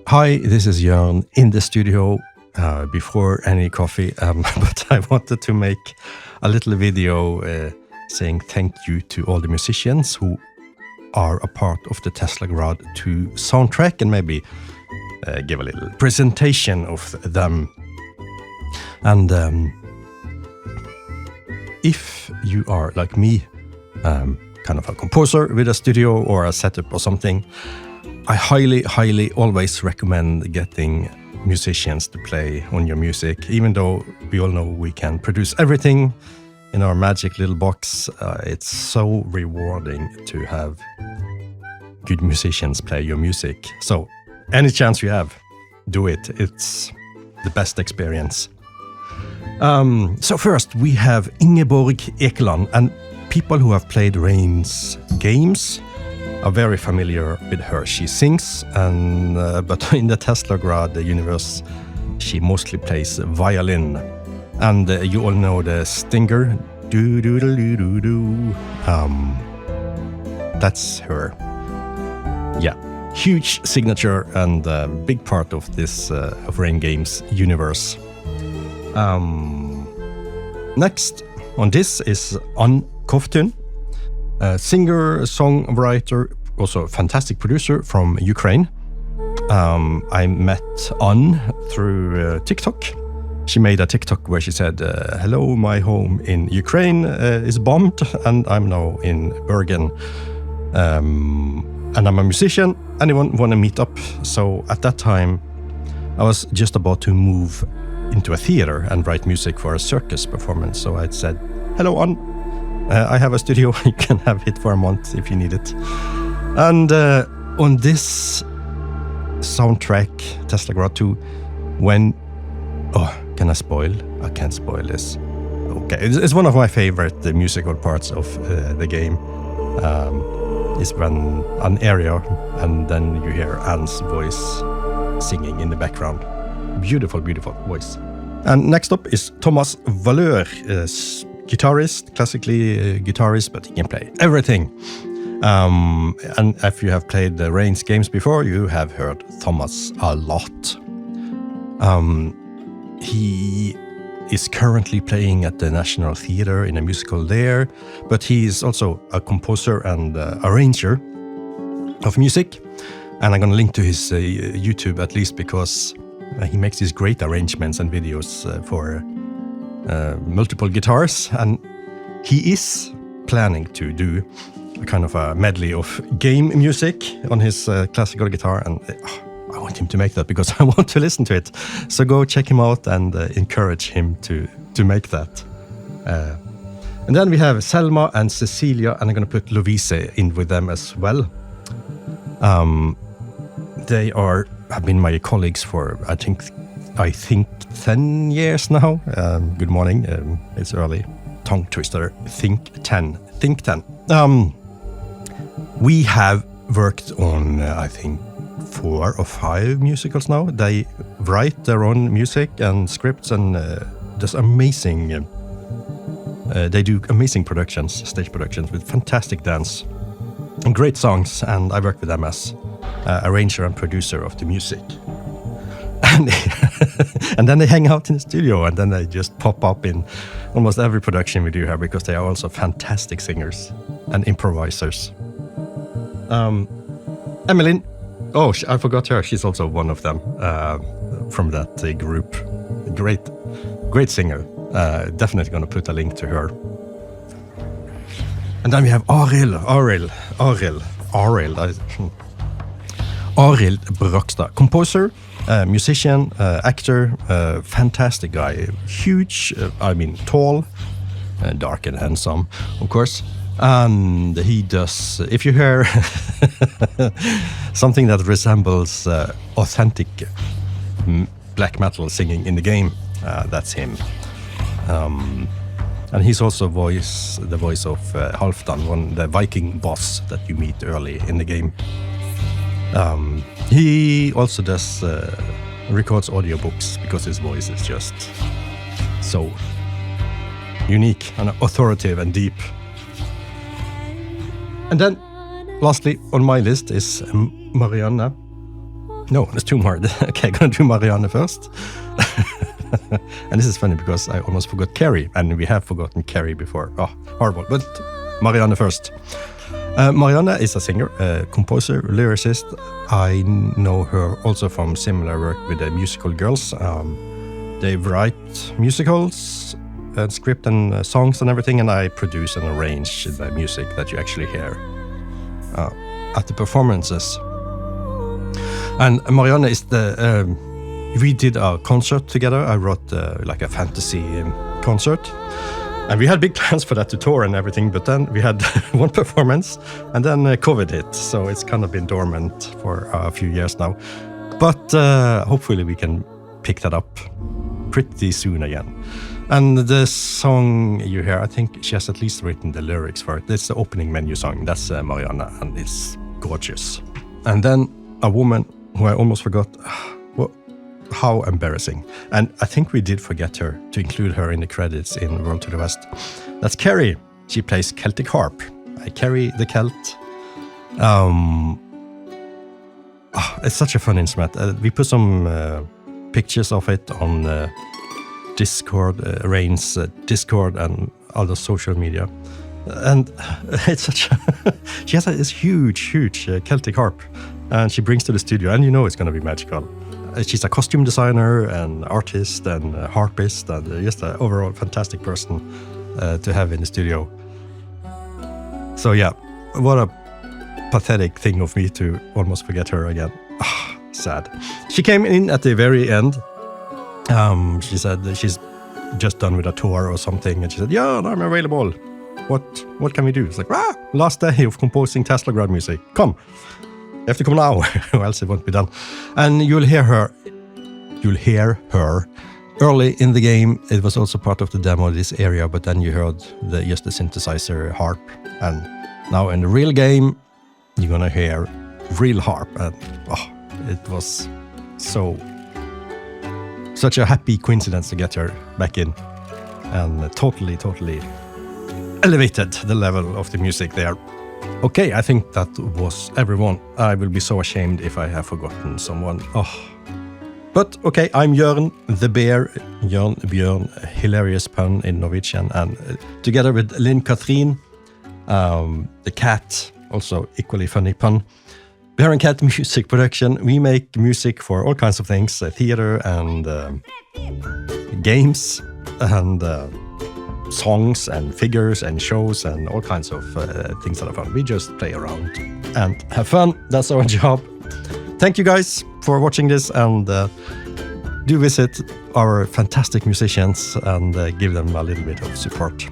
Hi, this is Jörn in the studio before any coffee, but I wanted to make a little video saying thank you to all the musicians who are a part of the Teslagrad 2 soundtrack and maybe give a little presentation of them. And if you are like me, kind of a composer with a studio or a setup or something, I highly always recommend getting musicians to play on your music. Even though we all know we can produce everything in our magic little box, it's so rewarding to have good musicians play your music. So any chance you have, do it. It's the best experience. So first we have Ingeborg Ekeland, and people who have played Rain's games are very familiar with her. She sings, and but in the Teslagrad universe, she mostly plays violin. And you all know the stinger, do do do do do do. That's her. Yeah, huge signature and big part of this of Rain Games universe. Next on this is Kovtun. Singer, songwriter, also a fantastic producer from Ukraine. I met Ann through TikTok. She made a TikTok where she said, hello, my home in Ukraine is bombed and I'm now in Bergen. And I'm a musician. Anyone want to meet up? So at that time, I was just about to move into a theater and write music for a circus performance. So I said, hello, Ann. I have a studio, you can have it for a month if you need it. And on this soundtrack, Teslagrad 2, when... Oh, can I spoil? I can't spoil this. Okay, it's one of my favorite musical parts of the game. Is when an area and then you hear Anne's voice singing in the background. Beautiful, beautiful voice. And next up is Thomas Valeur, guitarist, classically guitarist, but he can play everything. And if you have played the Rain's games before, you have heard Thomas a lot. He is currently playing at the National Theatre in a musical there, but he is also a composer and arranger of music. And I'm going to link to his YouTube at least because he makes these great arrangements and videos for multiple guitars, and he is planning to do a kind of a medley of game music on his classical guitar, and I want him to make that because I want to listen to it. So go check him out and encourage him to make that. And then we have Selma and Cecilia, and I'm going to put Lovise in with them as well. They have been my colleagues for I think 10 years now. Good morning. It's early. Tongue twister. Think 10. We have worked on, I think, 4 or 5 musicals now. They write their own music and scripts and just amazing. They do amazing productions, stage productions with fantastic dance and great songs. And I work with them as arranger and producer of the music. And then they hang out in the studio, and then they just pop up in almost every production we do here because they are also fantastic singers and improvisers. Emmeline, I forgot her. She's also one of them from that group. Great singer. Definitely going to put a link to her. And then we have Arild Brakstad, composer, musician, actor, fantastic guy, huge, tall, dark and handsome, of course. And he does, if you hear something that resembles authentic black metal singing in the game, that's him. And he's also the voice of Halfdan, the Viking boss that you meet early in the game. He also does records audiobooks because his voice is just so unique and authoritative and deep. And then, lastly, on my list is Marianne No, there's two more. Okay, I'm gonna do Marianne first. And this is funny because I almost forgot Ceri, and we have forgotten Ceri before. Oh, horrible. But Marianne first. Marianne is a singer, composer, lyricist. I know her also from similar work with the musical girls. They write musicals, script and songs and everything, and I produce and arrange the music that you actually hear at the performances. And Marianne is the... we did a concert together. I wrote like a fantasy concert. And we had big plans for that to tour and everything, but then we had one performance, and then COVID hit, so it's kind of been dormant for a few years now. But hopefully we can pick that up pretty soon again. And the song you hear, I think she has at least written the lyrics for it. It's the opening menu song. That's Marianne, and it's gorgeous. And then a woman who I almost forgot. How embarrassing. And I think we did forget her, to include her in the credits in World to the West. That's Ceri. She plays Celtic Harp. Ceri the Celt. It's such a fun instrument. We put some pictures of it on Discord, Rain's Discord and other social media. And it's such a... she has this huge Celtic harp. And she brings to the studio, and you know it's going to be magical. She's a costume designer and artist and harpist, and just an overall fantastic person to have in the studio. So yeah, what a pathetic thing of me to almost forget her again. Sad. She came in at the very end. She said that she's just done with a tour or something, and she said, "Yeah, I'm available. What can we do?" It's like, last day of composing Teslagrad music. Come. You have to come now, or else it won't be done. And you'll hear her early in the game. It was also part of the demo, this area, but then you heard just the synthesizer harp. And now in the real game, you're gonna hear real harp. And it was such a happy coincidence to get her back in. And totally elevated the level of the music there. Okay, I think that was everyone. I will be so ashamed if I have forgotten someone. But okay, I'm Jørn the Bear, Jørn Bjørn, hilarious pun in Norwegian, and together with Lynn Catherine, the cat, also equally funny pun. Bear&Cat music production. We make music for all kinds of things, theater and games and songs and figures and shows and all kinds of things that are fun. We just play around and have fun. That's our job. Thank you guys for watching this, and do visit our fantastic musicians and give them a little bit of support.